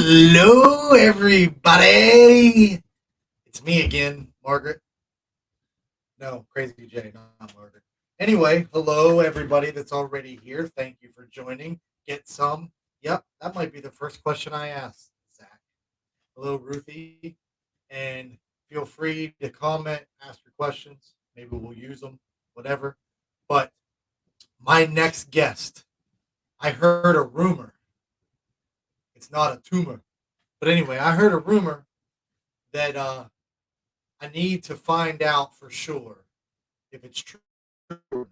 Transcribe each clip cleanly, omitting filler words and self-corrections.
Hello, everybody. It's me again, Margaret. No, Crazy J, not Margaret. Anyway, hello, everybody that's already here. Thank you for joining. Get some. Yep, that might be the first question I asked, Zach. Hello, Ruthie. And feel free to comment, ask your questions. Maybe we'll use them, whatever. But my next guest, I heard a rumor. It's not a tumor. But anyway, I heard a rumor that I need to find out for sure if it's true or not.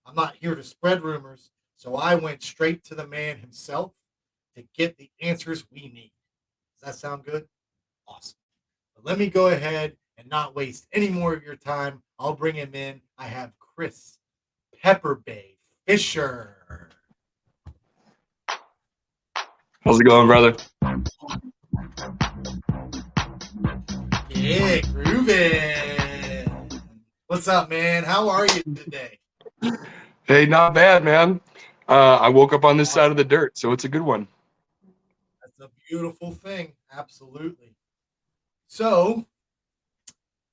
I'm not here to spread rumors, so I went straight to the man himself to get the answers we need. Does that sound good? Awesome. But let me go ahead and not waste any more of your time. I'll bring him in. I have Chris Pepperbay Fisher. How's it going, brother? Yeah, grooving. What's up, man? How are you today? Hey, not bad, man. I woke up on this side of the dirt, so it's a good one. That's a beautiful thing. Absolutely. So,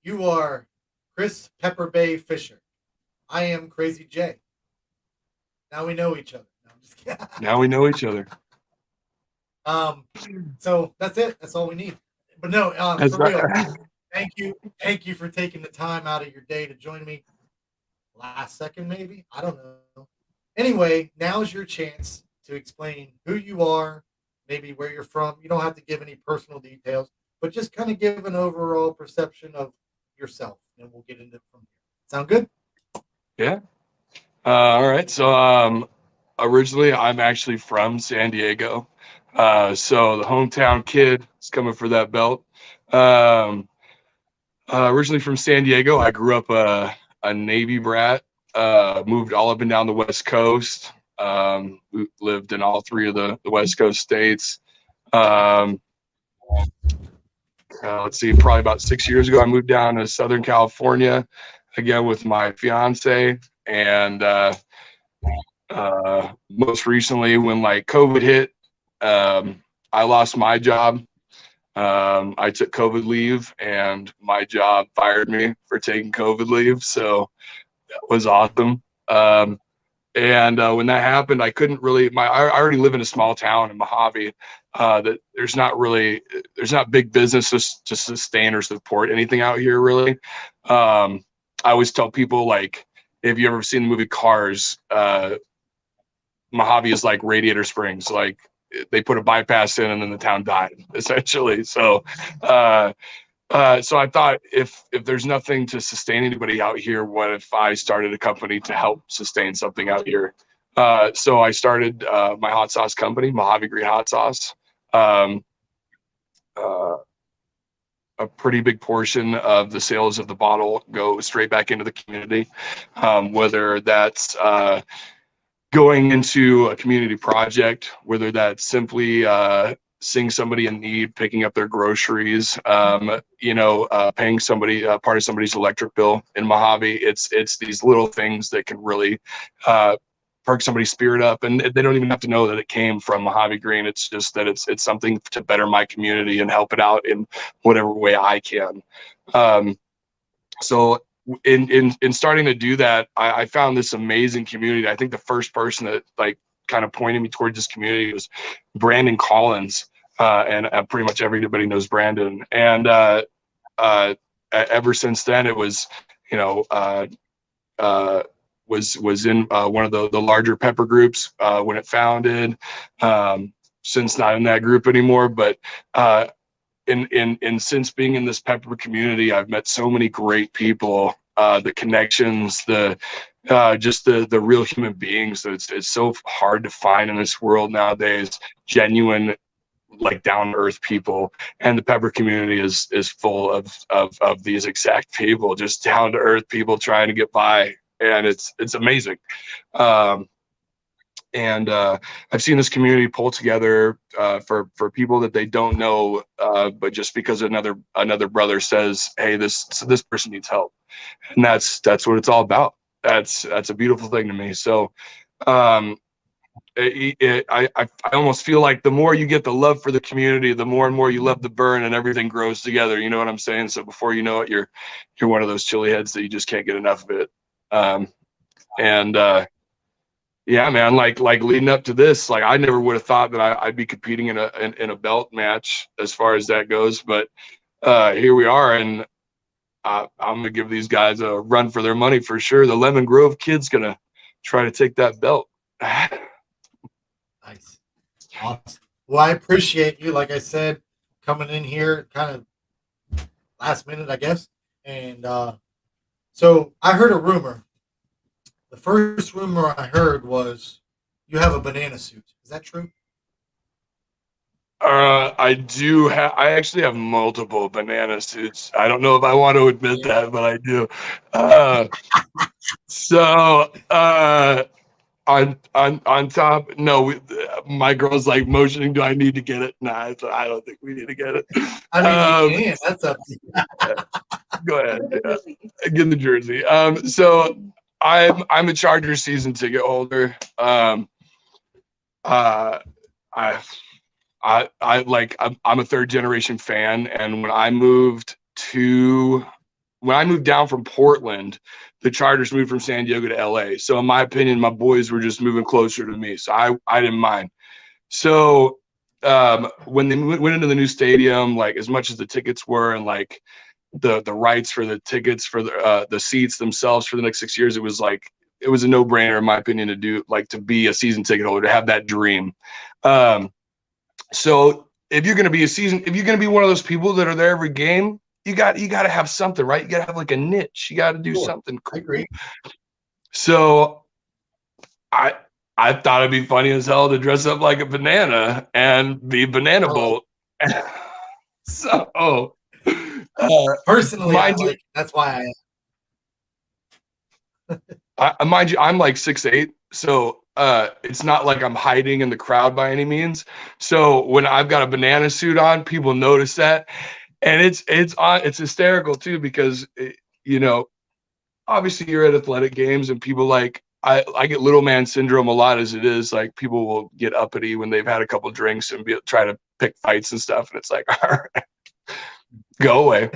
you are Chris Pepperbay Fisher. I am Crazy J. Now we know each other. No, I'm just kidding. Now we know each other. So that's it. That's all we need. But no, for real. Thank you for taking the time out of your day to join me. Last second, maybe? I don't know. Anyway, now's your chance to explain who you are, maybe where you're from. You don't have to give any personal details, but just kind of give an overall perception of yourself, and we'll get into it from here. Sound good? Yeah. All right. So originally, I'm actually from San Diego. So the hometown kid is coming for that belt. Originally from San Diego, I grew up a Navy brat. Moved all up and down the West Coast. We lived in all three of the West Coast states. Let's see, probably about 6 years ago, I moved down to Southern California again with my fiance. And most recently, when like COVID hit, I lost my job. I took COVID leave, and my job fired me for taking COVID leave. So that was awesome. And when that happened, I couldn't really. I already live in a small town in Mojave. That there's not big businesses to sustain or support anything out here really. I always tell people, like, if you ever seen the movie Cars, Mojave is like Radiator Springs. Like, they put a bypass in and then the town died, essentially. So so I thought, if there's nothing to sustain anybody out here, what if I started a company to help sustain something out here? So I started my hot sauce company, Mojave Green Hot Sauce. A pretty big portion of the sales of the bottle go straight back into the community, whether that's going into a community project, whether that's simply seeing somebody in need, picking up their groceries, paying somebody part of somebody's electric bill in Mojave. It's these little things that can really perk somebody's spirit up, and they don't even have to know that it came from Mojave Green. It's just that it's something to better my community and help it out in whatever way I can. So in starting to do that, I found this amazing community. I think the first person that like kind of pointed me towards this community was Brandon Collins, and pretty much everybody knows Brandon. And ever since then, it was, was in one of the larger pepper groups when it founded. Since not in that group anymore, but in since being in this pepper community, I've met so many great people. The connections, just the real human beings that it's so hard to find in this world nowadays. Genuine, like, down to earth people, and the pepper community is full of these exact people, just down to earth people trying to get by, and it's amazing. And I've seen this community pull together for people that they don't know, but just because another brother says, "Hey, this person needs help," and that's what it's all about. That's a beautiful thing to me. So I almost feel like the more you get the love for the community, the more and more you love the burn, and everything grows together. You know what I'm saying? So before you know it, you're one of those chili heads that you just can't get enough of it. And yeah, man, like leading up to this, like I never would have thought that I'd be competing in a belt match as far as that goes. But here we are, and I'm gonna give these guys a run for their money for sure. The Lemon Grove kid's gonna try to take that belt. Nice. Awesome. Well, I appreciate you, like I said, coming in here kind of last minute, I guess. And so I heard a rumor. The first rumor I heard was you have a banana suit. Is that true? I do have. I actually have multiple banana suits. I don't know if I want to admit that, but I do. So on top, no, my girl's like motioning. Do I need to get it? Nah, I don't think we need to get it. I mean, you can. That's up to you. Go ahead. Yeah. Get the jersey. So I'm a Chargers season ticket holder. I like I'm a third generation fan, and when I moved down from Portland, the Chargers moved from San Diego to LA. So in my opinion, my boys were just moving closer to me, so I didn't mind. So when they went into the new stadium, like as much as the tickets were, and like the rights for the tickets for the seats themselves for the next 6 years, it was a no-brainer in my opinion to be a season ticket holder, to have that dream. So if you're going to be one of those people that are there every game, you got to have something, right? You got to have like a niche. You got to do something cool. I agree. So I thought it'd be funny as hell to dress up like a banana and be Banana Bolt. So personally, that's why mind you, I'm like 6'8", so it's not like I'm hiding in the crowd by any means. So when I've got a banana suit on, people notice that, and it's hysterical too, because obviously you're at athletic games and people like I get little man syndrome a lot as it is. Like people will get uppity when they've had a couple drinks and try to pick fights and stuff, and it's like, all right, go away,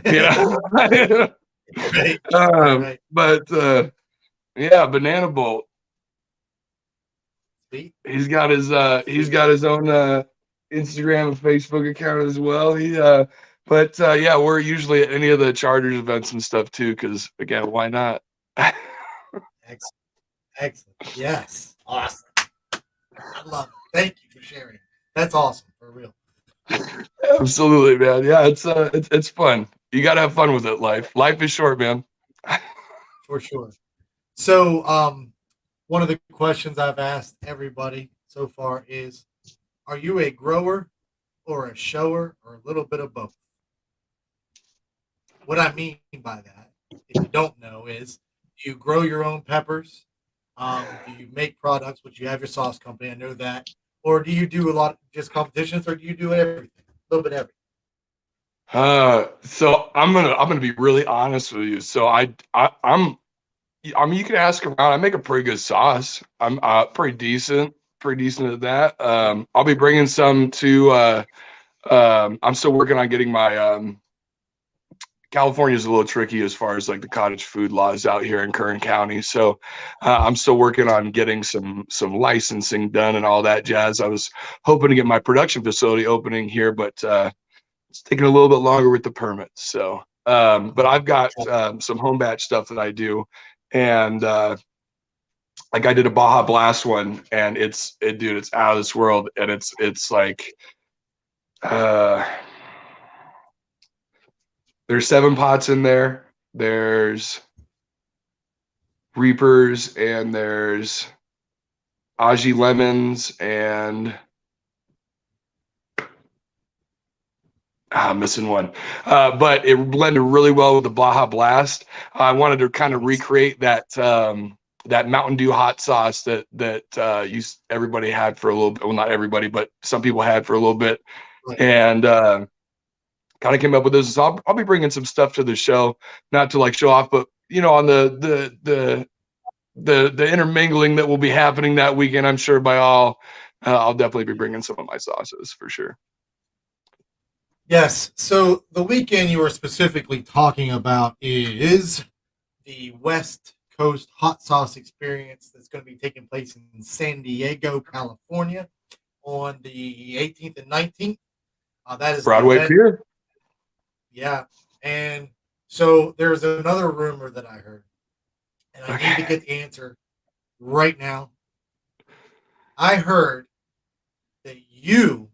right. But yeah, Banana Bolt. He's got his own Instagram and Facebook account as well. Yeah, we're usually at any of the Chargers events and stuff too, because again, why not? Excellent. Yes. Awesome. I love it. Thank you for sharing. That's awesome, for real. Absolutely, man. Yeah, it's fun. You gotta have fun with it. Life is short, man. For sure. So one of the questions I've asked everybody so far is, are you a grower or a shower, or a little bit of both? What I mean by that, if you don't know, is do you grow your own peppers? Do you make products, which you have your sauce company? I know that. Or do you do a lot of just competitions, or do you do everything? A little bit of everything. So I'm gonna be really honest with you. So I mean, you can ask around. I make a pretty good sauce. I'm pretty decent at that. I'll be bringing some to. I'm still working on getting my. California's a little tricky as far as like the cottage food laws out here in Kern County. So I'm still working on getting some licensing done and all that jazz. I was hoping to get my production facility opening here, but it's taking a little bit longer with the permits. So, but I've got some home batch stuff that I do, and like I did a Baja Blast one, and it's out of this world, and it's like there's 7 pots in there. There's Reapers, and there's Aji lemons, and I'm missing one. But it blended really well with the Baja Blast. I wanted to kind of recreate that Mountain Dew hot sauce that everybody had for a little bit. Well, not everybody, but some people had for a little bit. Right. And kind of came up with this. So I'll be bringing some stuff to the show, not to like show off, but on the the intermingling that will be happening that weekend, I'm sure by all, I'll definitely be bringing some of my sauces for sure. Yes. So the weekend you were specifically talking about is the West Coast hot sauce experience that's going to be taking place in San Diego, California on the 18th and 19th. That is the Broadway event. Pier. Yeah. And so there's another rumor that I heard, and I need to get the answer right now. I heard that you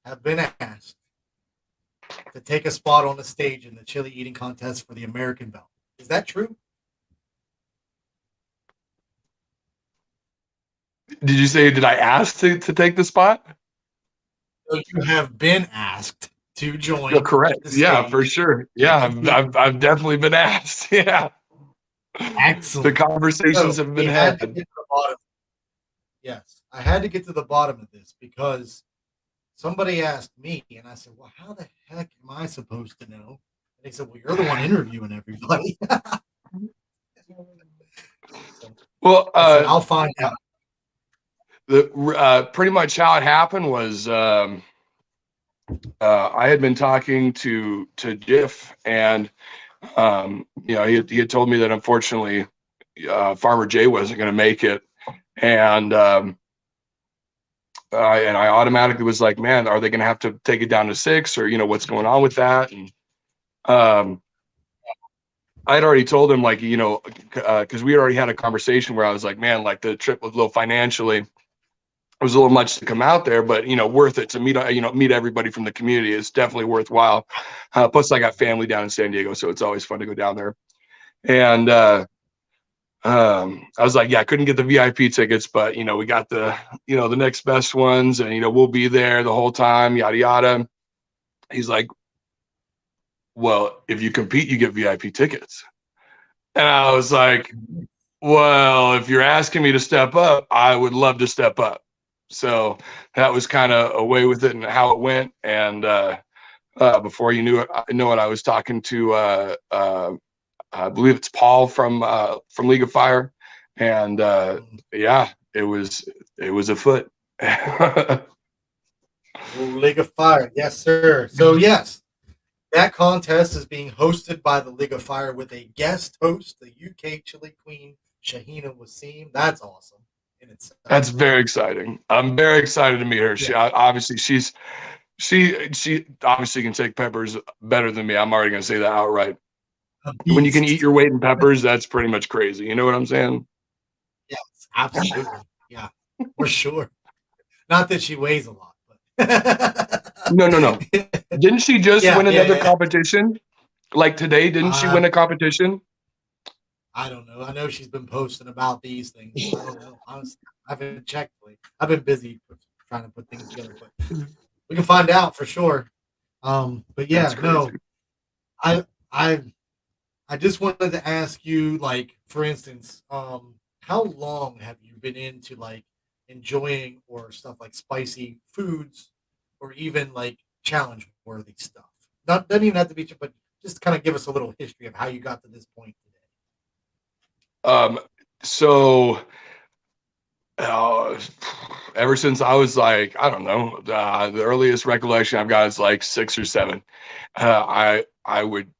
have been asked to take a spot on the stage in the chili eating contest for the American belt. Is that true? Did you say, did I ask to take the spot? So you have been asked to You're join correct. the Yeah, for stage. sure. Yeah, I've definitely been asked. Yeah. The Excellent. conversations So have we been had to had. get to the bottom. Yes, I had to get to the bottom of this because somebody asked me, and I said, "Well, how the heck am I supposed to know?" And they said, "Well, you're the one interviewing everybody." So Well, I said, "I'll find out." pretty much how it happened was I had been talking to Jiff, and he had told me that unfortunately Farmer Jay wasn't going to make it, and I automatically was like, man, are they going to have to take it down to 6, or what's going on with that? And I'd already told him, like, because we already had a conversation where I was like, man, like the trip was a little financially, it was a little much to come out there, but worth it to meet everybody from the community. It's definitely worthwhile. Plus, I got family down in San Diego, so it's always fun to go down there. And I was like, yeah, I couldn't get the VIP tickets, but we got the the next best ones, and we'll be there the whole time, yada yada. He's like, well, if you compete, you get VIP tickets. And I was like, well, if you're asking me to step up, I would love to step up. So that was kind of away with it and how it went. And before you knew it, I was talking to I believe it's Paul from League of Fire, and yeah, it was a foot. League of Fire, yes, sir. So yes, that contest is being hosted by the League of Fire with a guest host, the UK Chili Queen Shahina Wasim. That's awesome in itself. That's very exciting. I'm very excited to meet her. She obviously she obviously can take peppers better than me. I'm already gonna say that outright. When you can eat your weight in peppers, that's pretty much crazy. You know what I'm saying? Yes, absolutely. Yeah, for sure. Not that she weighs a lot, but No. Didn't she just win another yeah. competition? Like today, didn't she win a competition? I don't know. I know she's been posting about these things. I don't know. Honestly, I haven't checked. I've been busy trying to put things together, but we can find out for sure. But yeah, no, I I just wanted to ask you, like, for instance, how long have you been into like enjoying or stuff like spicy foods or even like challenge worthy stuff? Not doesn't even have to be, but just kind of give us a little history of how you got to this point today. So ever since I was like, I don't know, the earliest recollection I've got is like 6 or 7. I would,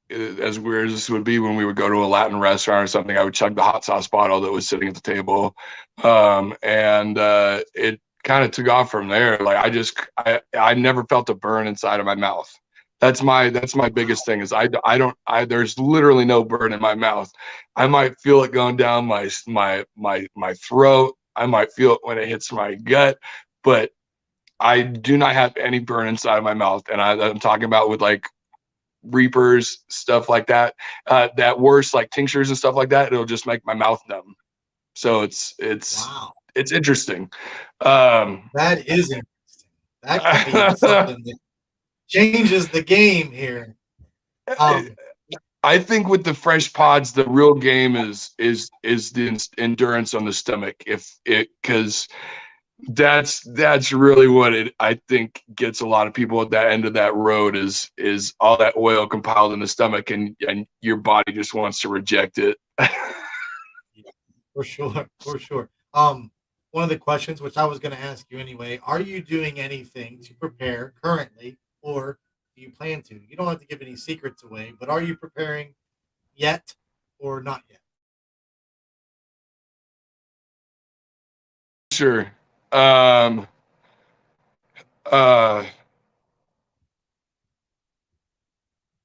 as weird as this would be, when we would go to a Latin restaurant or something, I would chug the hot sauce bottle that was sitting at the table, and it kind of took off from there. Like I never felt a burn inside of my mouth. That's my biggest thing is I don't there's literally no burn in my mouth. I might feel it going down my throat. I might feel it when it hits my gut, but I do not have any burn inside of my mouth. And I'm talking about with like reapers, stuff like that, that worse, like tinctures and stuff like that, it'll just make my mouth numb. So it's Wow, it's interesting. that is interesting. That could be something that changes the game here. I think with the fresh pods, the real game is the endurance on the stomach. Because that's really what I think gets a lot of people at that end of that road is all that oil compiled in the stomach, and your body just wants to reject it. For sure, for sure. One of the questions, which I was going to ask you anyway, are you doing anything to prepare currently, or do you plan to? You don't have to give any secrets away, but are you preparing yet, or not yet? Sure. Um, uh,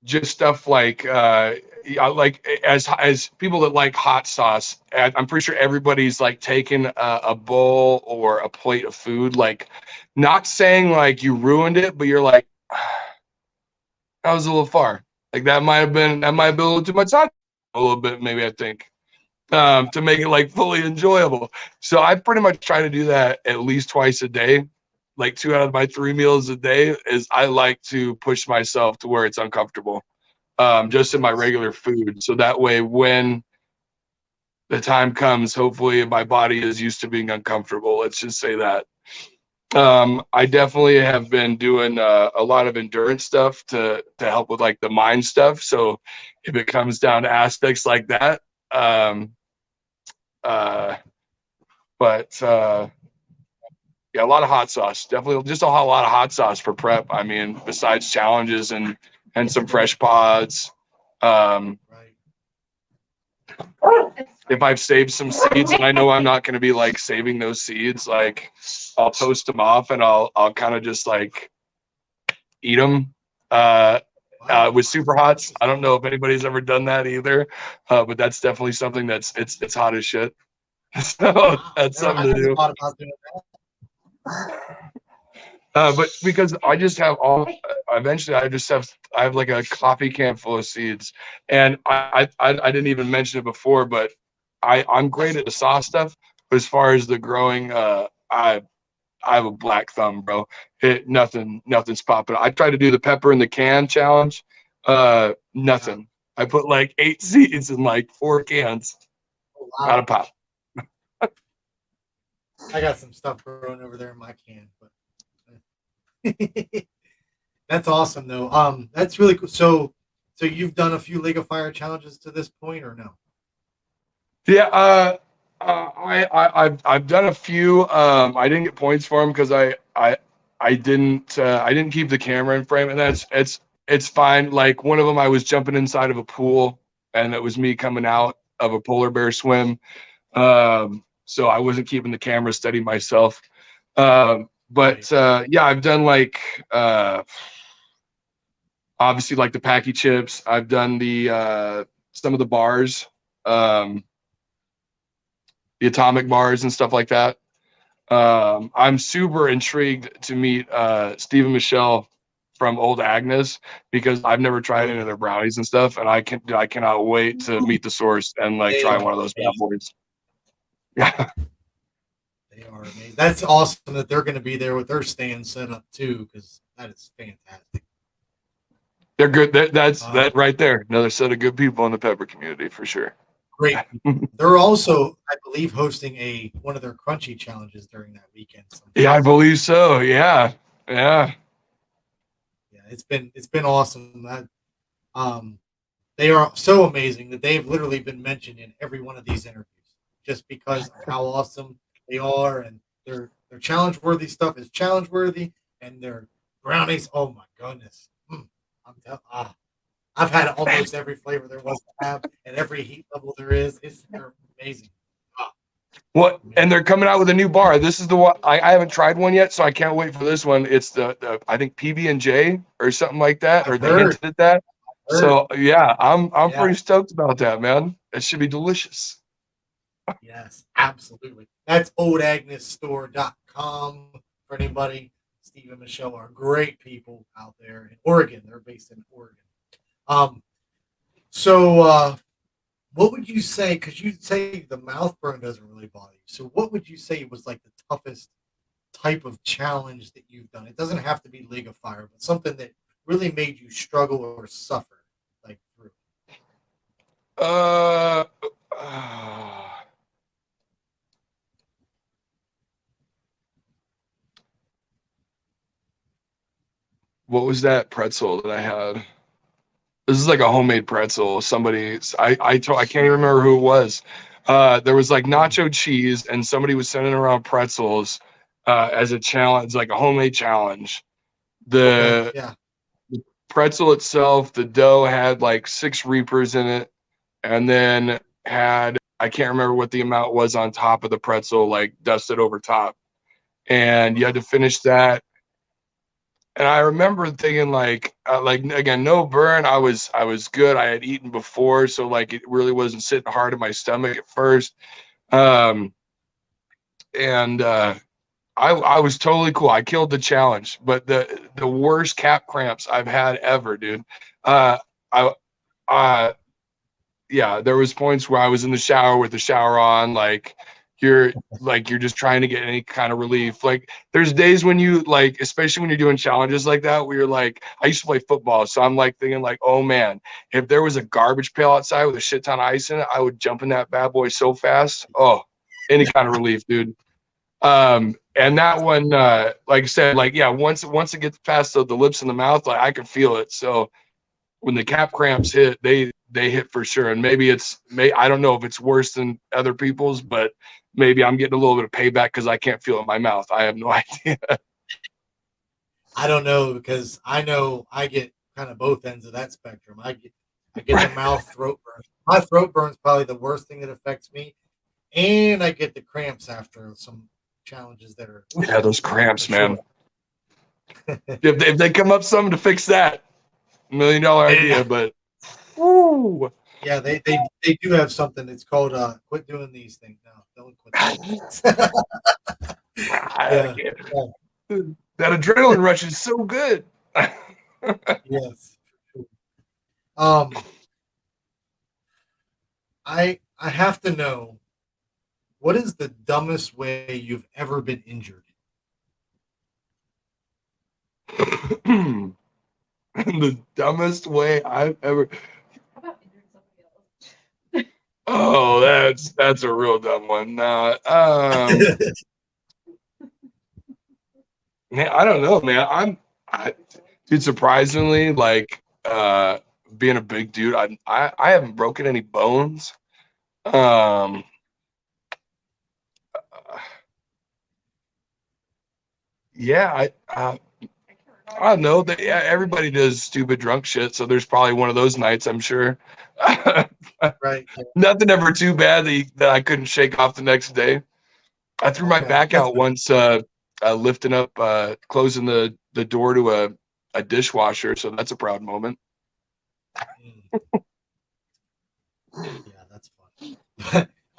just stuff like yeah, like as people that like hot sauce, I'm pretty sure everybody's like taken a bowl or a plate of food, like not saying like you ruined it, but you're like that was a little far. Like that might have Yeah. been a little too much hot, a little bit maybe I think, to make it like fully enjoyable. So I pretty much try to do that at least twice a day. Like 2 out of my 3 meals a day is I like to push myself to where it's uncomfortable, just in my Nice. regular food. So that way, when the time comes, hopefully my body is used to being uncomfortable. Let's just say that. I definitely have been doing a lot of endurance stuff to help with like the mind stuff. So if it comes down to aspects like that, um, uh, but yeah, a lot of hot sauce. Definitely just a whole lot of hot sauce for prep. I mean, besides challenges and some fresh pods. Um, Right. if I've saved some seeds and I know I'm not going to be like saving those seeds, like I'll toast them off and I'll kind of just like eat them uh, Wow. with super hots. I Interesting. don't know if anybody's ever done that either, but that's definitely something that's it's hot as shit. So Wow. that's something I to never do. thought about doing that. But because I just have all, eventually I have like a coffee can full of seeds, and I didn't even mention it before, but I'm great at the sauce stuff. But as far as the growing, I have a black thumb, bro. Nothing's popping. I tried to do the pepper in the can challenge. Yeah. Nothing. I put like 8 seeds in like 4 cans. Oh, Not a wow. pop. I got some stuff growing over there in my can, but that's awesome though. That's really cool. So you've done a few League of Fire challenges to this point, or no? Yeah, I've done a few. I didn't get points for them because I didn't keep the camera in frame, and it's fine. Like one of them, I was jumping inside of a pool, and it was me coming out of a polar bear swim. So I wasn't keeping the camera steady myself. Right. But yeah, I've done like obviously like the Packy chips. I've done the some of the bars. Um, the atomic bars and stuff like that. I'm super intrigued to meet Steve and Michelle from Old Agnes because I've never Oh tried any of yeah. their brownies and stuff, and I cannot wait to meet the source and like They try are one of those bad amazing. boys. Yeah, They are amazing. That's awesome that they're going to be there with their stand set up too, because that is fantastic. they're good. That's Uh, that right there. Another set of good people in the pepper community for sure. Great people. They're also, I believe, hosting a one of their crunchy challenges during that weekend sometime. Yeah, I believe so. Yeah, yeah. Yeah, it's been awesome. Um, they are so amazing that they've literally been mentioned in every one of these interviews just because of how awesome they are, and their challenge worthy stuff is challenge worthy, and their brownies. Oh my goodness. I've had almost every flavor there was to have and every heat level there is. They're amazing. Ah, What? And amazing. they're coming out with a new bar. This is the one I haven't tried one yet, so I can't wait for this one. It's the I think PB and J or something like that, I've or they heard, hinted at that. heard. So yeah, I'm Yeah, pretty stoked about that, man. It should be delicious. yes, absolutely. That's oldagnesstore.com for anybody. Steve and Michelle are great people out there in Oregon. They're based in Oregon. Um, so what would you say? Because you say the mouth burn doesn't really bother you. So what would you say was like the toughest type of challenge that you've done? It doesn't have to be League of Fire, but something that really made you struggle or suffer like through. Uh, uh, what was that pretzel that I had? This is like a homemade pretzel. I can't even remember who it was, There was like nacho cheese, and somebody was sending around pretzels as a challenge, like a homemade challenge. Okay. The Yeah. pretzel itself, the dough had like 6 Reapers in it, and then had, I can't remember what the amount was on top of the pretzel, like dusted over top. And you had to finish that. And I remember thinking like again, no burn. I was good. I had eaten before, so like it really wasn't sitting hard in my stomach at first. Um, and I was totally cool. I killed the challenge, but the worst cap cramps I've had ever, dude. Uh, I yeah, there was points where I was in the shower with the shower on, you're just trying to get any kind of relief. Like there's days when you like, especially when you're doing challenges like that, where you're like, I used to play football, so I'm like thinking like, oh man, if there was a garbage pail outside with a shit ton of ice in it, I would jump in that bad boy so fast. Oh, any kind of relief, dude. And that one, like I said, like yeah, once it gets past the lips and the mouth, like I can feel it. So when the cap cramps hit, they hit for sure. And maybe I don't know if it's worse than other people's, but maybe I'm getting a little bit of payback because I can't feel it in my mouth. I have no idea. I don't know because I know I get kind of both ends of that spectrum. I get the mouth throat burn. My throat burn is probably the worst thing that affects me, and I get the cramps after some challenges that are Yeah, those cramps, for sure. man. If they come up something to fix that, $1 million idea, Yeah. but woo. Yeah, they do have something. It's called quit doing these things. No, don't quit doing these. Yeah. That adrenaline rush is so good. Yes. Um, I have to know, what is the dumbest way you've ever been injured? The dumbest way I've ever. Oh, that's a real dumb one. Man, I don't know, man. Dude, surprisingly, like being a big dude, I haven't broken any bones. Um, yeah, I don't know. Yeah, everybody does stupid drunk shit, so there's probably one of those nights, I'm sure. Right. Nothing ever too bad that I couldn't shake off the next day. I threw my Okay. back That's out good. once, lifting up, closing the door to a dishwasher, so that's a proud moment. Yeah, that's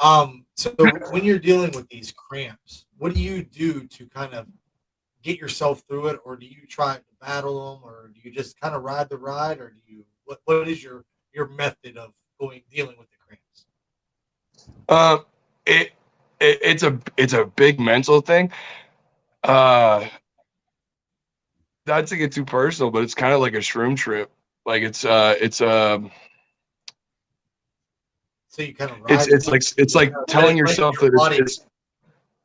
fun. So when you're dealing with these cramps, what do you do to kind of get yourself through it, or do you try to battle them, or do you just kind of ride the ride, or do you what is your method of dealing with the cramps? Uh, it, it's a big mental thing. Not to get too personal, but it's kind of like a shroom trip. Like So you kind of ride it. it's Just like kind of telling let yourself your that body. it's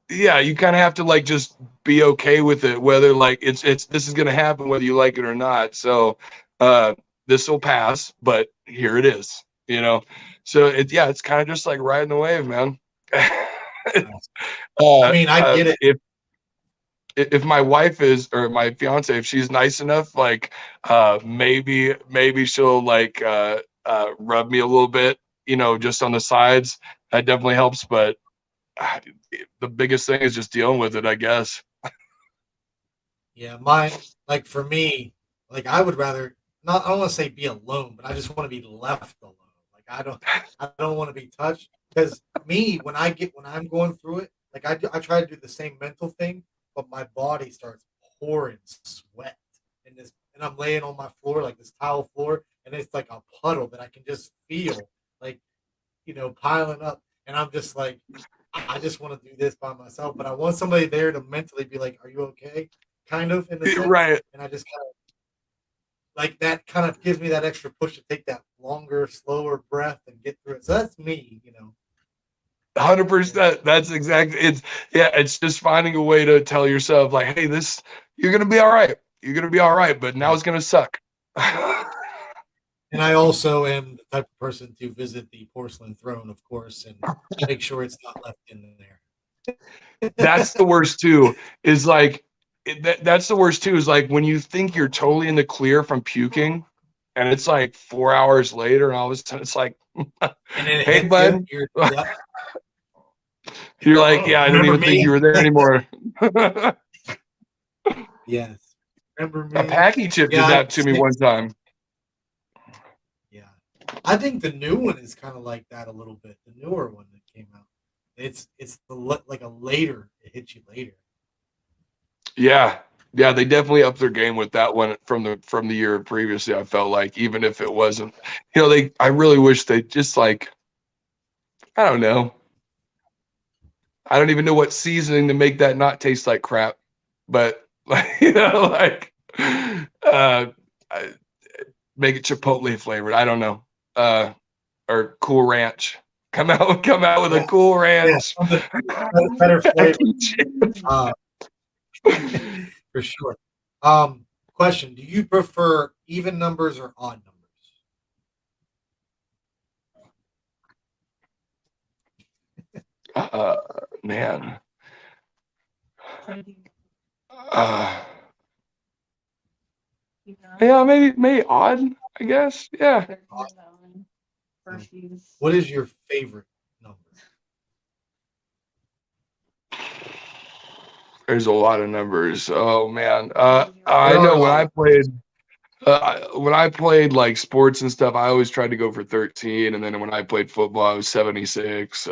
yeah, you kind of have to like just be okay with it, whether like it's this is gonna happen whether you like it or not. So uh this will pass, but here it is, you know. So it's kind of just like riding the wave, man. I mean, I get it. If my wife is, or my fiance, if she's nice enough, like maybe she'll like rub me a little bit, just on the sides. That definitely helps, but uh, the biggest thing is just dealing with it, I guess. Yeah, like for me, like I would rather not. I don't want to say be alone, but I just want to be left alone. Like I don't want to be touched because me when I'm going through it, like I try to do the same mental thing, but my body starts pouring sweat and I'm laying on my floor like this tile floor, and it's like a puddle that I can just feel like piling up, and I'm just like I just want to do this by myself, but I want somebody there to mentally be like, "Are you okay?" Kind of in a sense, Right. and I just kind of like that. Kind of gives me that extra push to take that longer, slower breath and get through it. So that's me. Yeah. 100%. That's exactly it's. Yeah, it's just finding a way to tell yourself like, hey, you're gonna be all right. You're gonna be all right, but now Yeah. it's gonna suck. And I also am the type of person to visit the porcelain throne, of course, and make sure it's not left in there. That's the worst too. Is like that's the worst too. Is like when you think you're totally in the clear from puking, and it's like 4 hours later, and all of a sudden it's like, And then it hey, hits you. bud. Yep. You're like, yeah, I don't Remember even think you me? were there anymore. Yes. Remember A me? packy chip did Yeah. that to me one time. Yeah. I think the new one is kind of like that a little bit. The newer one that came out. It's like a later. It hits you later. Yeah. Yeah, they definitely upped their game with that one from the year previously. I felt like even if it wasn't, I really wish they just like, I don't know. I don't even know what seasoning to make that not taste like crap, but like, uh, I- make it Chipotle flavored. I don't know, or Cool Ranch. Come out with a Yeah. Cool Yeah. Ranch. Something better flavor. Package. Uh, for sure. Question: do you prefer even numbers or odd numbers? Uh, man. Uh, yeah, maybe odd. I guess. Yeah. What is your favorite number? There's a lot of numbers. Oh man. I There are know a lot of when I played like sports and stuff, I always tried to go for 13, and then when I played football, I was 76.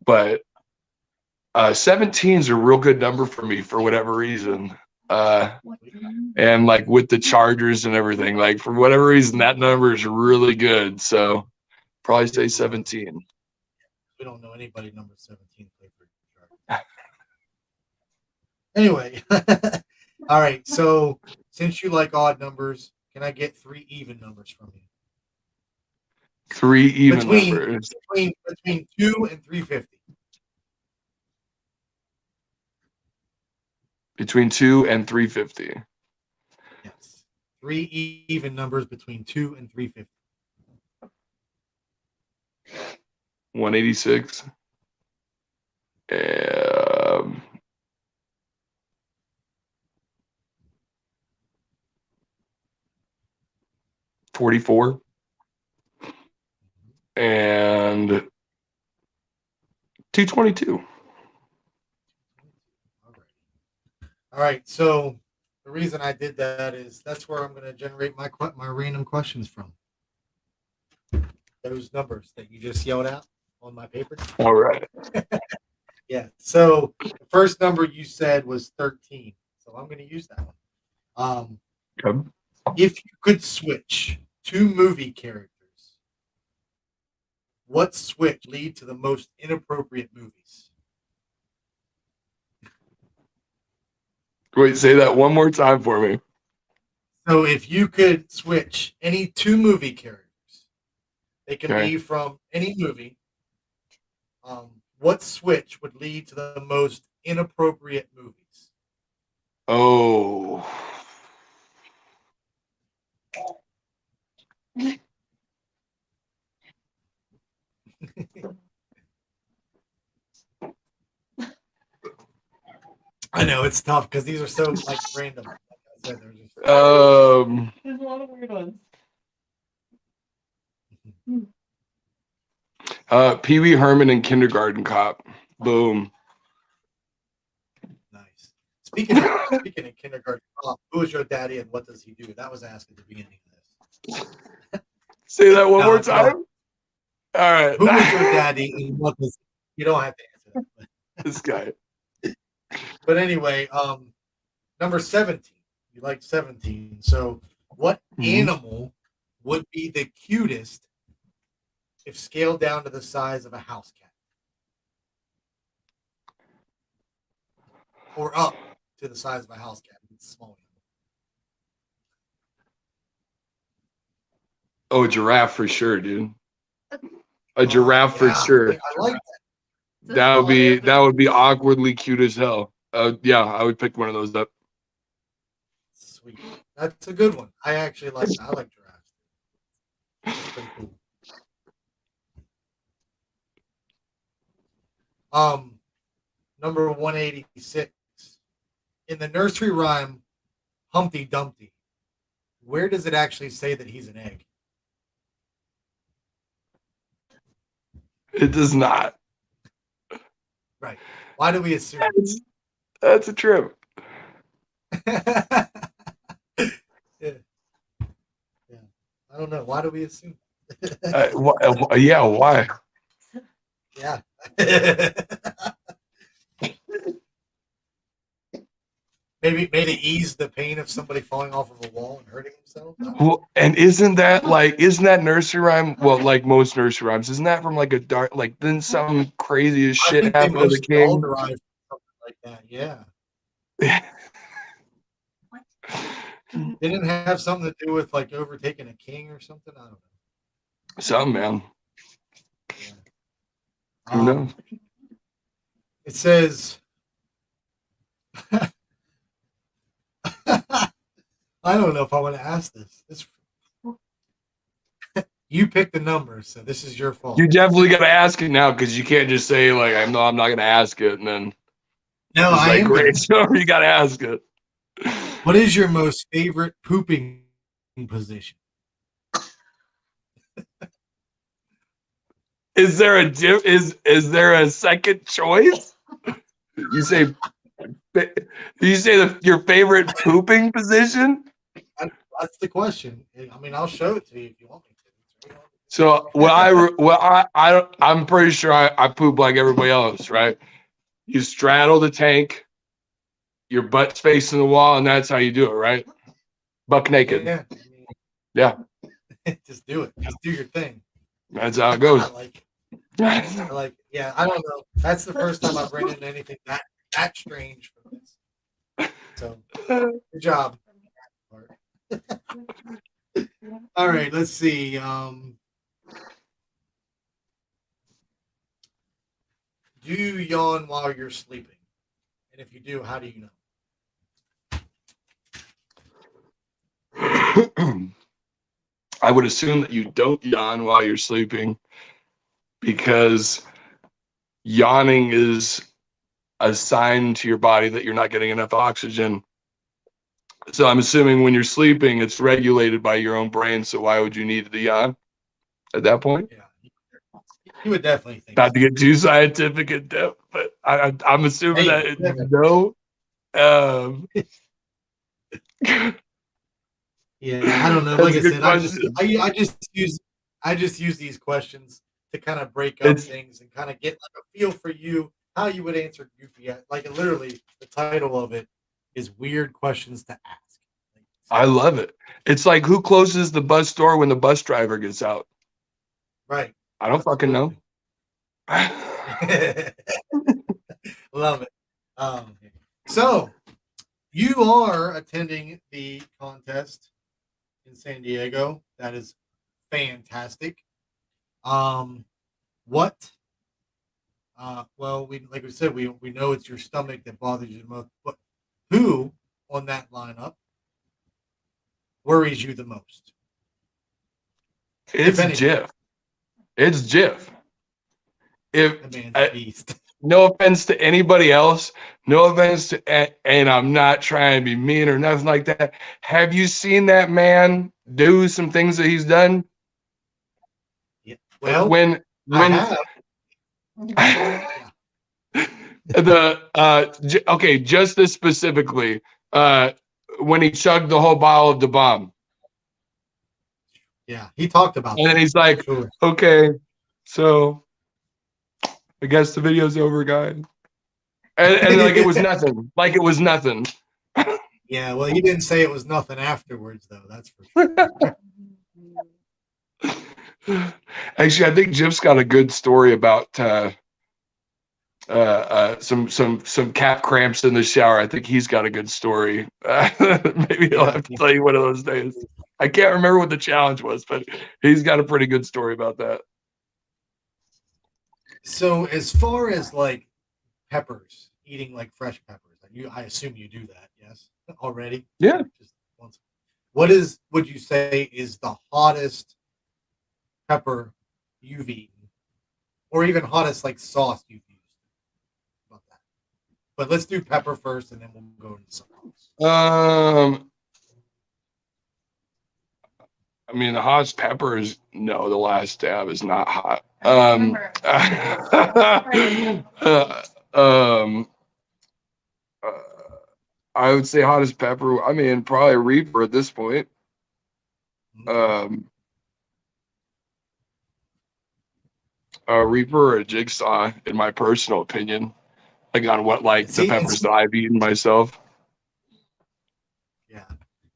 But 17 is a real good number for me for whatever reason. And like with the Chargers and everything, like for whatever reason, that number is really good. So probably say 17. We don't know anybody number 17 play for the Chargers. Anyway, all right. So since you like odd numbers, can I get three even numbers from you? 3 even Between numbers. between 2 and 350. Between 2 and 350. Yes. Three even numbers between 2 and 350. 186. 44 and 222. All right. So the reason I did that is that's where I'm going to generate my random questions from. Those numbers that you just yelled out on my paper. All right. Yeah. So the first number you said was 13. So I'm going to use that one. Good. If you could switch two movie characters, what switch lead to the most inappropriate movies? Wait, say that one more time for me. So if you could switch any two movie characters, they can Okay. be from any movie. What switch would lead to the most inappropriate movies? Oh. I know it's tough because these are so like random. Like I said, just... There's a lot of weird ones. Pee Wee Herman and Kindergarten Cop. Boom. Nice. Speaking of kindergarten, who is your daddy and what does he do? That was asked at the beginning of this. Say that one more No. time. All right. Who is your daddy and what does you don't have to answer that. This guy. But anyway, number 17. You like 17. So what animal would be the cutest if scaled down to the size of a house cat? Or up to the size of a house cat. It's small. Oh, a giraffe for sure, dude. A giraffe for sure. I like that. That would be awkwardly cute as hell. Yeah, I would pick one of those up. Sweet. That's a good one. I actually like that. I like giraffes. Number 186. In the nursery rhyme Humpty Dumpty, where does it actually say that he's an egg? It does not. Right. Why do we assume? That's a trip. Yeah. I don't know. Why do we assume? Yeah, why? Yeah. maybe to ease the pain of somebody falling off of a wall and hurting himself. Well, and isn't that nursery rhyme? Well, like most nursery rhymes, isn't that from like a dark, like then some crazy as I shit think they happened to the mostly all king? derive from something like that. Yeah. Didn't it have something to do with like overtaking a king or something? I don't know. Something, man. Yeah. Who knows? It says, I don't know if I want to ask this. You picked the number, so this is your fault. You definitely got to ask it now because you can't just say like I'm not going to ask it and then No, it's I like am. great. So you got to ask it. What is your most favorite pooping position? Is there a is there a second choice? You say your favorite pooping position? That's the question. I mean, I'll show it to you if you want me to. So I'm pretty sure I poop like everybody else, right? You straddle the tank, your butt's facing the wall, and that's how you do it, right? Buck naked. Yeah. Yeah. Just do it. Just do your thing. That's how it goes. I like, yeah, I don't know. That's the first time I've ran into anything that strange from this. So, good job. All right, let's see. Do you yawn while you're sleeping? And if you do, how do you know? I would assume that you don't yawn while you're sleeping because yawning is a sign to your body that you're not getting enough oxygen. So I'm assuming when you're sleeping, it's regulated by your own brain. So why would you need to yawn at that point? Yeah, you would definitely think. Not to get too scientific in depth, but I'm assuming that no. Yeah, I don't know. Like I said, I just use these questions to kind of break up things and kind of get like a feel for you how you would answer goofy. Like literally, the title of it is "Weird Questions to Ask." I love it. It's like who closes the bus door when the bus driver gets out? Right. I don't fucking know. Love it. So you are attending the contest in San Diego. That is fantastic. What? Well, like we said, we know it's your stomach that bothers you the most. But who on that lineup worries you the most? It's Jiff. It's Jiff. The man's a beast. No offense to anybody else. No offense to, and I'm not trying to be mean or nothing like that. Have you seen that man do some things that he's done? Yeah. Well, when I have. Okay, just this specifically, when he chugged the whole bottle of the bomb. Yeah, he talked about and then he's like, sure. Okay, so I guess the video's over, guys. And like it was nothing. Like it was nothing. Yeah, well, he didn't say it was nothing afterwards, though. That's for sure. Actually, I think Jim's got a good story about some calf cramps in the shower. I think he's got a good story. Maybe he'll have to tell you one of those days. I can't remember what the challenge was, but he's got a pretty good story about that. So, as far as like peppers, eating like fresh peppers, I assume you do that, yes, already. Yeah. Just once. Would you say is the hottest pepper you've eaten, or even hottest like sauce you've used? But let's do pepper first, and then we'll go into sauce. I mean, the hottest pepper is no. The last dab is not hot. I would say hottest pepper. I mean, probably Reaper at this point. Reaper or a Jigsaw, in my personal opinion, like on what the peppers that I've eaten myself. Yeah,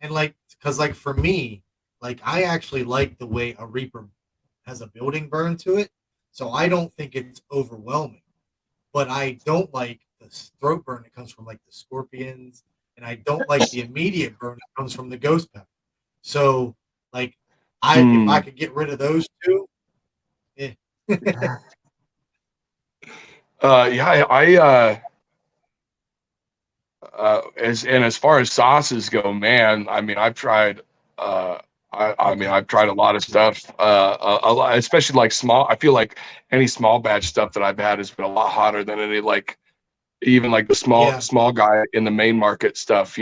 and because for me, I actually like the way a Reaper has a building burn to it, so I don't think it's overwhelming. But I don't like the throat burn that comes from the scorpions, and I don't like the immediate burn that comes from the ghost pepper. So if I could get rid of those two, as far as sauces go, man, I mean, I've tried I've tried a lot of stuff, a lot, especially small. I feel like any small batch stuff that I've had has been a lot hotter than any even the small guy in the main market stuff,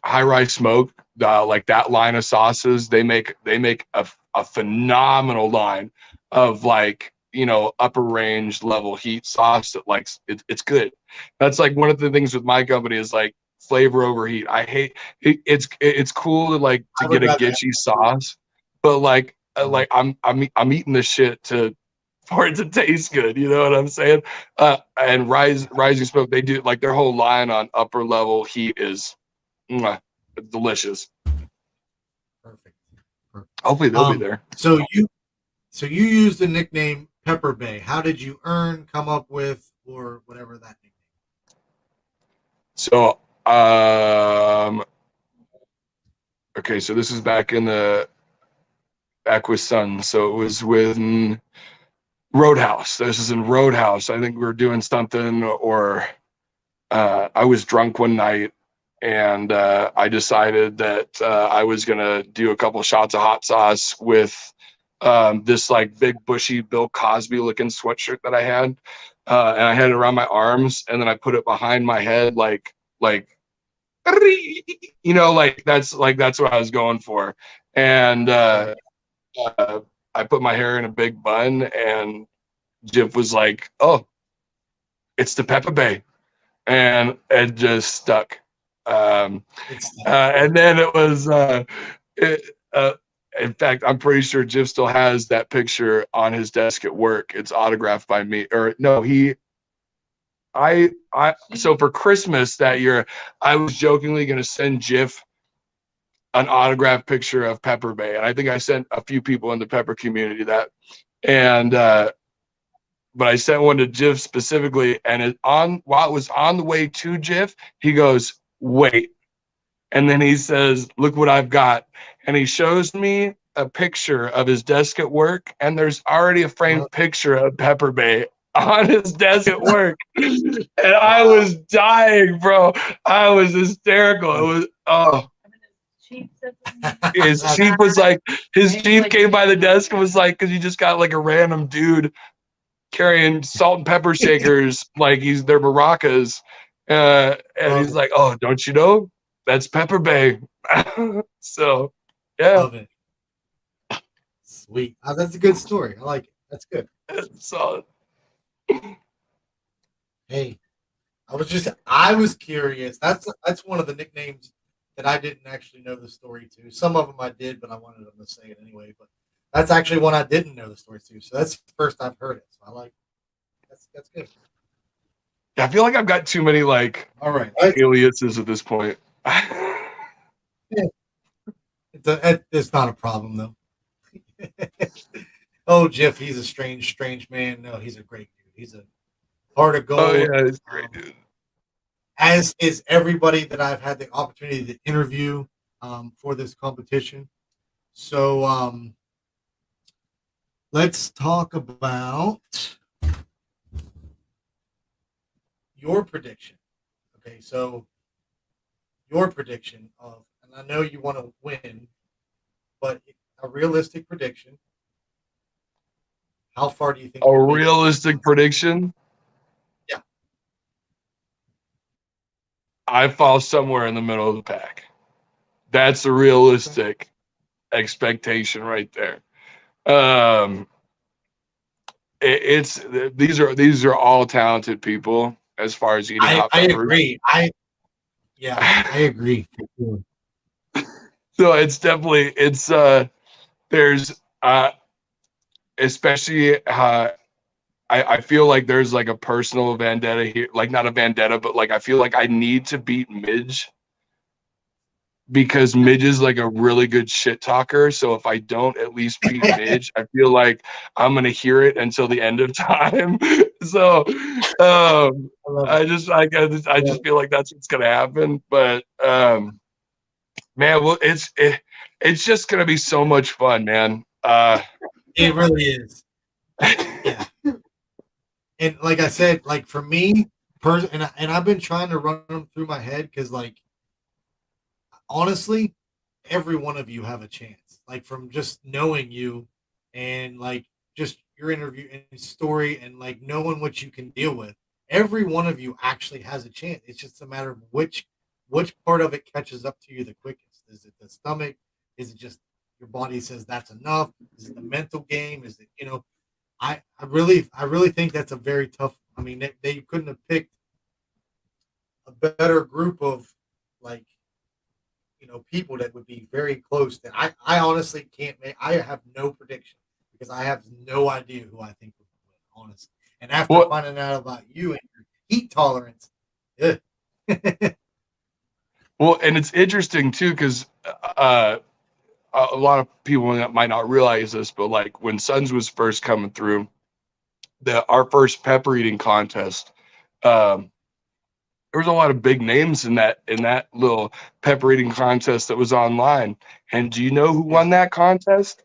High Rise Smoke, that line of sauces, they make a phenomenal line of upper range level heat sauce that it's good. That's one of the things with my company is flavor over heat. I hate it. It's cool to get a Gitchy sauce, but I'm eating this shit for it to taste good. You know what I'm saying? And Rising Smoke, they do their whole line on upper level heat is delicious. Perfect. Hopefully they'll be there. So you used the nickname Pepper Bay. How did you come up with, or whatever that nickname? So okay, so this is back with Sun. So it was with Roadhouse. This is in Roadhouse. I think we were doing something, or I was drunk one night, and I decided that I was gonna do a couple shots of hot sauce with this big bushy Bill Cosby looking sweatshirt that I had, and I had it around my arms, and then I put it behind my head, that's what I was going for, and I put my hair in a big bun, and Jif was like, "Oh, it's the Pepper Bay," and it just stuck. And then it was, in fact, I'm pretty sure Jif still has that picture on his desk at work. It's autographed by me, or no, so for Christmas that year, I was jokingly going to send Jif an autographed picture of Pepper Bay, and I think I sent a few people in the Pepper community that, and but I sent one to Jif specifically, and while it was on the way to Jif, he goes, "Wait," and then he says, "Look what I've got," and he shows me a picture of his desk at work, and there's already a framed picture of Pepper Bay on his desk at work, and I was dying, bro. I was hysterical. It was his chief was his chief came by the desk and was because he just got a random dude carrying salt and pepper shakers, they're maracas, and he's like, "Oh, don't you know that's Pepper Bay?" So yeah, love it. Sweet. That's a good story. I like it. That's good. Solid. Hey, I was curious. That's one of the nicknames that I didn't actually know the story to. Some of them I did, but I wanted them to say it anyway. But that's actually one I didn't know the story to. So that's the first I've heard it. So I like it. That's good. Yeah, I feel like I've got too many all right aliases at this point. Yeah. It's not a problem though. Oh, Jeff, he's a strange man. No, he's a great dude. He's a heart of gold. Oh yeah, he's great dude. As is everybody that I've had the opportunity to interview for this competition. So let's talk about your prediction. Okay, so your prediction of, and I know you want to win, but a realistic prediction. How far do you think? A realistic prediction? I fall somewhere in the middle of the pack. That's a realistic expectation right there. It's these are all talented people as far as eating hot I peppers. agree. I agree. So it's definitely there's especially I feel like there's like a personal vendetta here, like not a vendetta, but like I feel like I need to beat Midge because Midge is like a really good shit talker. So if I don't at least beat Midge, I feel like I'm gonna hear it until the end of time. So I love I it. just I just feel like that's what's gonna happen. But man, well it's just gonna be so much fun, man. It really is. Yeah. And like I said, like for me, and I've been trying to run them through my head because, like, honestly, every one of you have a chance. Like from just knowing you, and like just your interview and story, and like knowing what you can deal with. Every one of you actually has a chance. It's just a matter of which part of it catches up to you the quickest. Is it the stomach? Is it just your body says that's enough? Is it the mental game? Is it, I really think that's a very tough. I mean, they couldn't have picked a better group of, like, people that would be very close. That I honestly can't make. I have no prediction because I have no idea who I think would win, honestly. And after Well, finding out about you and your heat tolerance, ugh. well, and it's interesting too because a lot of people that might not realize this, but like when Suns was first coming through, our first pepper eating contest, um, there was a lot of big names in that little pepper eating contest that was online. And do you know who Yeah. won that contest?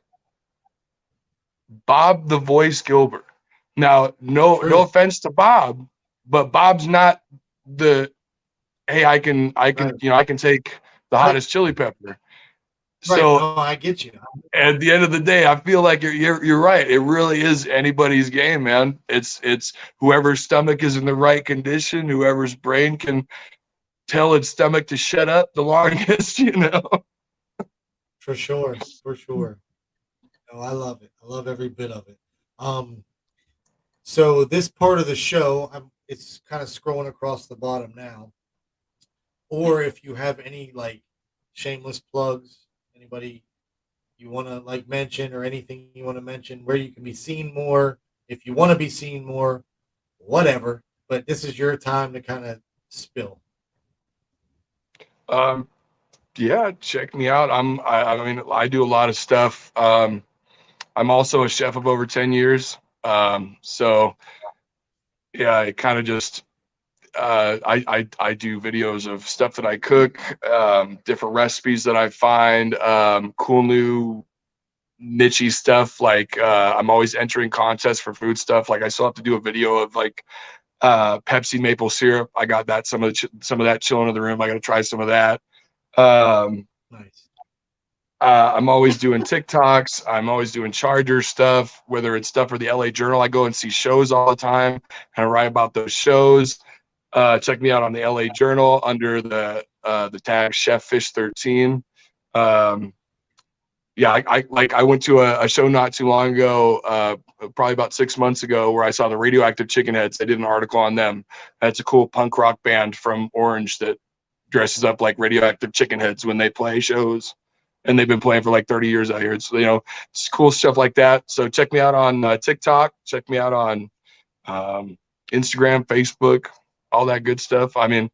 Bob the Voice Gilbert. Now, no True. offense to Bob, but Bob's not the hey, I can Right. I can take the hottest chili pepper. Right. So No, I get you. at the end of the day, I feel like you're right. It really is anybody's game, man. It's whoever's stomach is in the right condition, whoever's brain can tell its stomach to shut up the longest, For sure. For sure. No, I love it. I love every bit of it. So this part of the show, it's kind of scrolling across the bottom now. Or if you have any like shameless plugs, anybody you want to like mention, or anything you want to mention, where you can be seen more, if you want to be seen more, whatever. But this is your time to kind of spill. Yeah, check me out. I mean, I do a lot of stuff. I'm also a chef of over 10 years. So yeah, I kind of just I do videos of stuff that I cook, different recipes that I find, cool new nichey stuff. Like I'm always entering contests for food stuff. Like I still have to do a video of like Pepsi maple syrup. I got that some of that chilling in the room. I got to try some of that. Nice. I'm always doing TikToks. I'm always doing Charger stuff, whether it's stuff for the LA Journal. I go and see shows all the time and I write about those shows. Check me out on the LA Journal under the tag Chef Fish 13. Yeah, I went to a show not too long ago, probably about 6 months ago, where I saw the Radioactive Chicken Heads. I did an article on them. That's a cool punk rock band from Orange that dresses up like Radioactive Chicken Heads when they play shows, and they've been playing for like 30 years out here. It's it's cool stuff like that. So check me out on TikTok. Check me out on Instagram, Facebook, all that good stuff. I mean,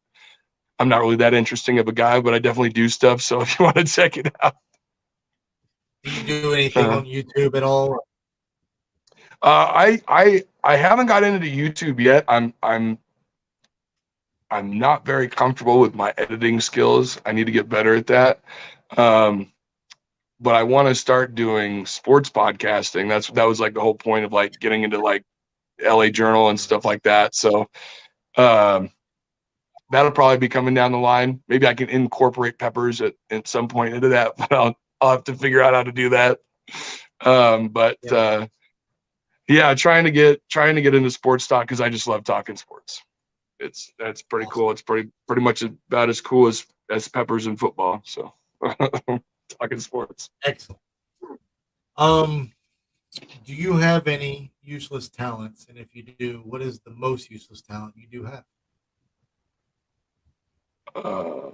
I'm not really that interesting of a guy, but I definitely do stuff. So if you want to check it out. Do you do anything on YouTube at all? I haven't got into YouTube yet. I'm not very comfortable with my editing skills. I need to get better at that. But I want to start doing sports podcasting. That was like the whole point of like getting into like LA Journal and stuff like that. So that'll probably be coming down the line. Maybe I can incorporate peppers at some point into that, but I'll have to figure out how to do that. Yeah, trying to get into sports talk because I just love talking sports. That's pretty Awesome. cool. It's pretty much about as cool as peppers in football. So talking sports. Excellent. Do you have any useless talents? And if you do, what is the most useless talent you do have? Uh,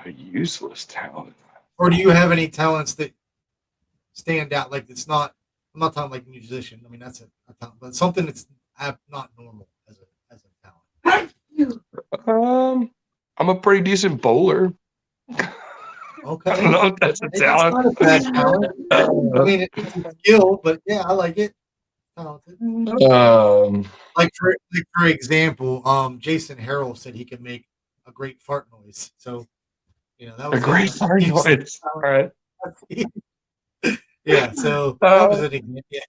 a useless talent. Or do you have any talents that stand out? Like it's not. I'm not talking like musician. I mean that's a talent, but something that's not normal as a talent. I'm a pretty decent bowler. Okay, I don't know if that's a hey, that's talent. not a bad talent. I mean, it's a skill, but yeah, I like it. Talented. Like for example, Jason Harrell said he could make a great fart noise. So that a was great fart noise. All right. Yeah, so that was an example. Yeah.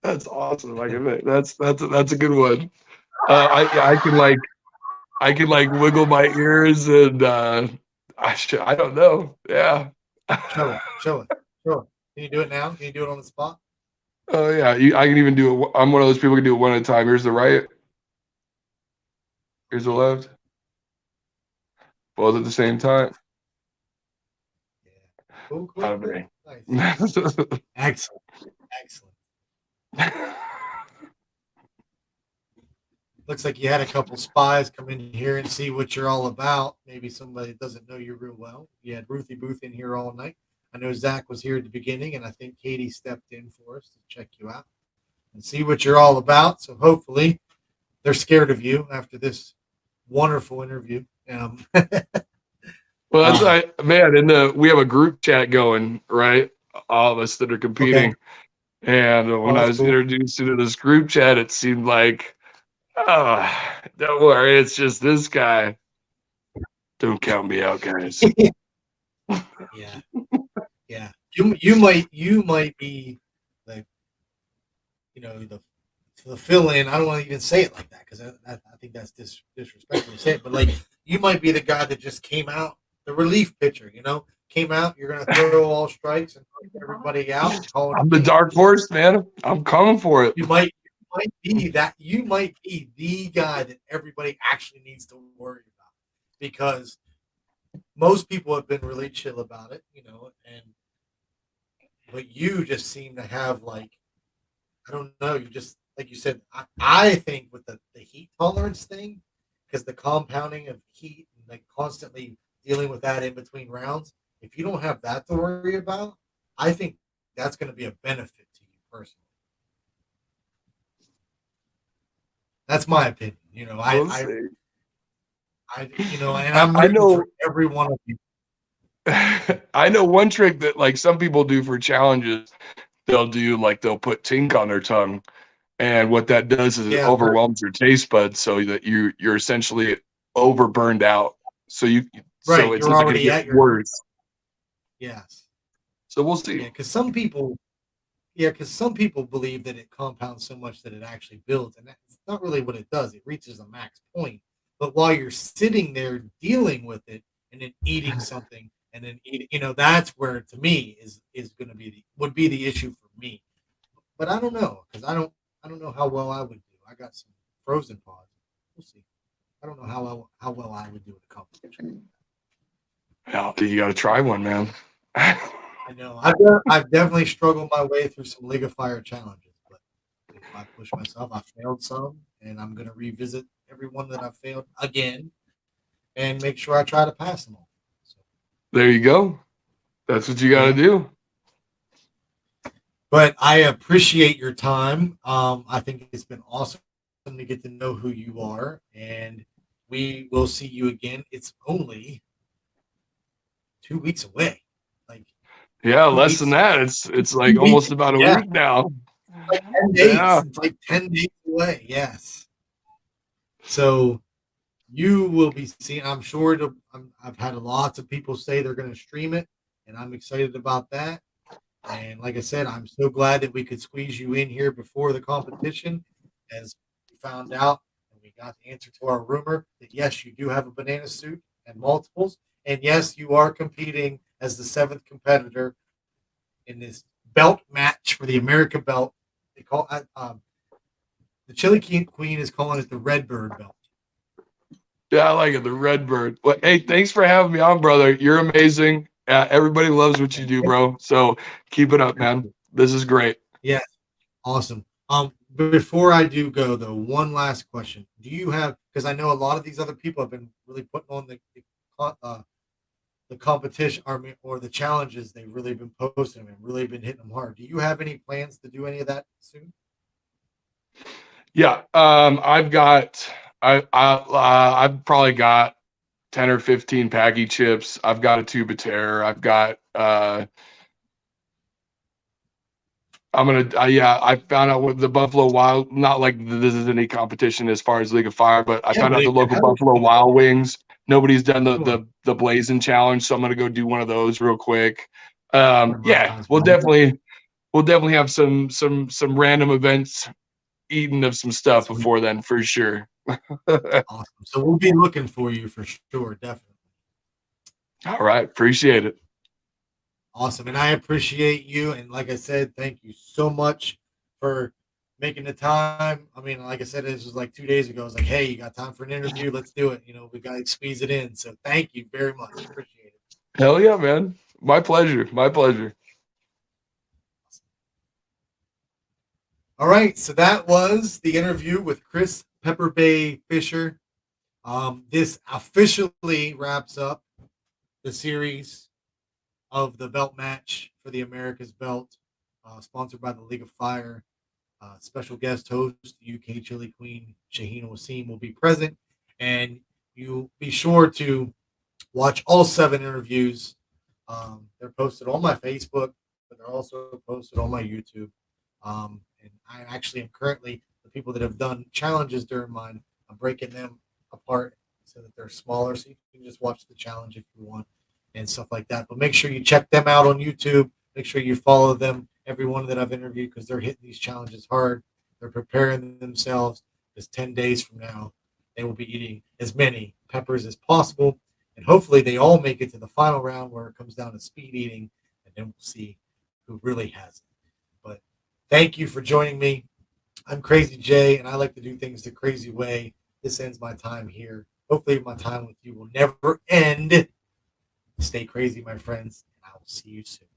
That's awesome. I can make that's a good one. I can like wiggle my ears and I don't know. Yeah. Show it. Can you do it now? Can you do it on the spot? Oh yeah, I can even do it. I'm one of those people who can do it one at a time. Here's the right. Here's the left. Both at the same time. Yeah. Cool. Not me. Nice. Excellent. Looks like you had a couple spies come in here and see what you're all about. Maybe somebody that doesn't know you real well. You had Ruthie Booth in here all night. I know Zach was here at the beginning, and I think Katie stepped in for us to check you out and see what you're all about. So hopefully they're scared of you after this wonderful interview. Well, that's man. We have a group chat going, right? All of us that are competing. Okay. And when I was introduced into this group chat, it seemed like, oh, don't worry, it's just this guy. Don't count me out, guys. Yeah. You might be like, the fill in. I don't want to even say it like that because I think that's disrespectful to say it. But like, you might be the guy that just came out, the relief pitcher. Came out. You're gonna throw all strikes and take everybody out. I'm the dark horse, man. I'm coming for it. You might be that. You might be the guy that everybody actually needs to worry about because most people have been really chill about it, but you just seem to have I don't know, you just like you said, I think with the heat tolerance thing, because the compounding of heat and like constantly dealing with that in between rounds, if you don't have that to worry about, I think that's going to be a benefit to you personally. That's my opinion. And I'm rooting for every one of you. I know one trick that like some people do for challenges. They'll put tink on their tongue, and what that does is it overwhelms your taste buds, so that you're essentially over burned out. So so it's not going to get worse. Yes. So we'll see. Yeah, because some people believe that it compounds so much that it actually builds, and that's not really what it does. It reaches a max point, but while you're sitting there dealing with it and then eating something. And then that's where to me is going to be would be the issue for me. But I don't know because I don't know how well I would do. I got some frozen pods. We'll see. I don't know how well I would do in a competition. Yeah, you got to try one, man. I know. I've definitely struggled my way through some League of Fire challenges, but if I push myself, I failed some, and I'm going to revisit every one that I failed again, and make sure I try to pass them all. There you go. That's what you got to do. But I appreciate your time. I think it's been awesome to get to know who you are, and we will see you again. It's only 2 weeks away. Less than that. It's like almost about a week now. Like 10 days. Yeah. It's like 10 days away. Yes. So you will be seeing. I'm sure. I've had lots of people say they're going to stream it, and I'm excited about that. And like I said, I'm so glad that we could squeeze you in here before the competition, as we found out and we got the answer to our rumor that yes, you do have a banana suit and multiples, and yes, you are competing as the 7th competitor in this belt match for the America belt. They call The Chili Queen is calling it the Redbird belt. Yeah, I like it. The Redbird. Well, hey, thanks for having me on, brother. You're amazing. Everybody loves what you do, bro. So keep it up, man. This is great. Yeah, awesome. Before I do go though, one last question: do you have? Because I know a lot of these other people have been really putting on the competition or the challenges. They've really been posting and really been hitting them hard. Do you have any plans to do any of that soon? Yeah, I've probably got 10 or 15 Paggy chips. I've got a tube of tear. I've got I found out what the Buffalo Wild, not like this is any competition as far as League of Fire, but I Yeah, found but out the it could local help. Buffalo Wild Wings. Nobody's done Sure. the Blazing Challenge, so I'm gonna go do one of those real quick. Might Yeah, as we'll well. definitely have some random events eating of some stuff Sweet. before then for sure. Awesome. So we'll be looking for you for sure, definitely. All right, appreciate it. Awesome. And I appreciate you. And like I said, thank you so much for making the time. I mean, like I said, this was like 2 days ago. I was like, hey, you got time for an interview? Let's do it. We got to squeeze it in. So thank you very much. Appreciate it. Hell yeah, man. My pleasure. My pleasure. All right. So that was the interview with Chris Pepper Bay Fisher. This officially wraps up the series of the belt match for the America's belt, sponsored by the League of Fire. Special guest host, UK Chili Queen Shaheen Wasim will be present, and you be sure to watch all 7 interviews. They're posted on my Facebook, but they're also posted on my YouTube. And I actually am currently the people that have done challenges during mine. I'm breaking them apart so that they're smaller, so you can just watch the challenge if you want and stuff like that. But make sure you check them out on YouTube. Make sure you follow them, everyone that I've interviewed, because they're hitting these challenges hard. They're preparing themselves because 10 days from now, they will be eating as many peppers as possible. And hopefully they all make it to the final round where it comes down to speed eating. And then we'll see who really has it. But thank you for joining me. I'm Crazy Jay, and I like to do things the crazy way. This ends my time here. Hopefully my time with you will never end. Stay crazy, my friends, and I will see you soon.